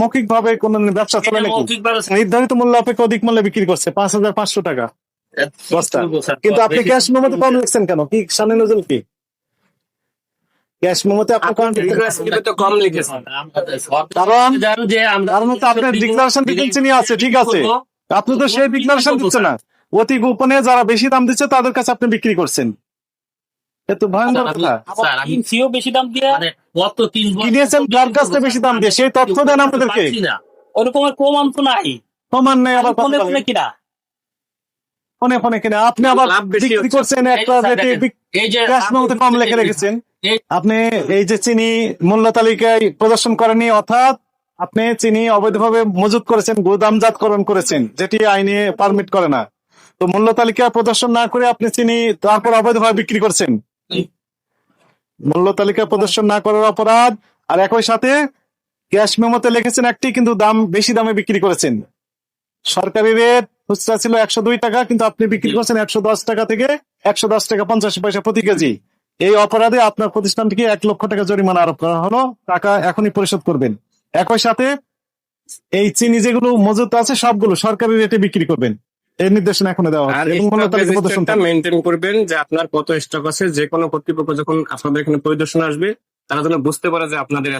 মৌখিক ভাবে কোন ব্যবসা চলে নাকি? নির্ধারিত মূল্য অপেক্ষা অধিক মূল্যে বিক্রি করছে 5,500 টাকা বস্তা, কিন্তু আপনি ক্যাশ মেমোতে কম লিখছেন কেন? কি সামনে নজল কি ক্যাশ মেমোতে আপনি কম কম লিখেছেন? কারণ তো আপনার ডিক্লারেশন দিচ্ছেন চিনি আছে, ঠিক আছে, আপনি তো সেই ডিক্লারেশন দিচ্ছেন না। অতি গোপনে যারা বেশি দাম দিচ্ছে তাদের কাছে আপনি বিক্রি করছেন, এত ভয়ঙ্কর কথা। বেশি দাম দিয়ে কিনেছেন কার কাছ থেকে বেশি দাম দিয়ে, সেই তথ্য দেন আমাদেরকে। ওরকম প্রমাণ তো নাই, প্রমাণ নেই, আবার কথা ফোনে বলেন। ফোনে কিনা ফোনে ফোনে কিনে আপনি আবার লাভ বেশি বিক্রি হচ্ছে। করছেন একটা রেটে, এই যে ক্যাশ মেমোতে কম লিখে রেখেছেন। আপনি এই যে চিনি মূল্য তালিকায় প্রদর্শন করেনি, অর্থাৎ আপনি চিনি অবৈধভাবে মজুত করেছেন, গুদামজাতকরণ করেছেন, যেটি আইনে পারমিট করে না। তো মূল্য তালিকা প্রদর্শন না করে আপনি চিনি তারপর অবৈধভাবে বিক্রি করছেন, মূল্য তালিকা প্রদর্শন না করার অপরাধ। আর একই সাথে ক্যাশ মেমোতে লিখেছেন একটি, কিন্তু দাম বেশি দামে বিক্রি করেছেন। সরকারি রেট খুচরা ছিল 102 টাকা, কিন্তু আপনি বিক্রি করছেন 110 টাকা থেকে 110 টাকা 50 পয়সা প্রতি কেজি। এই অপরাধে আপনার প্রতিষ্ঠানটিকে 1 লক্ষ টাকা জরিমানা আরোপ করা হলো, টাকা এখনই পরিশোধ করবেন। একই সাথে এই চিনি যেগুলো মজুত আছে সবগুলো সরকারি রেটে বিক্রি করবেন, এই নির্দেশনা এখনো দেওয়া আর হচ্ছে। এবং মূল্য তালিকা প্রদর্শন থাকবে। মেনটেন করবেন যে আপনার কত স্টক আছে, যে কোনো কর্তৃপক্ষ যখন আপনাদের এখানে পরিদর্শন আসবে তারা যেন বুঝতে পারে যে আপনাদের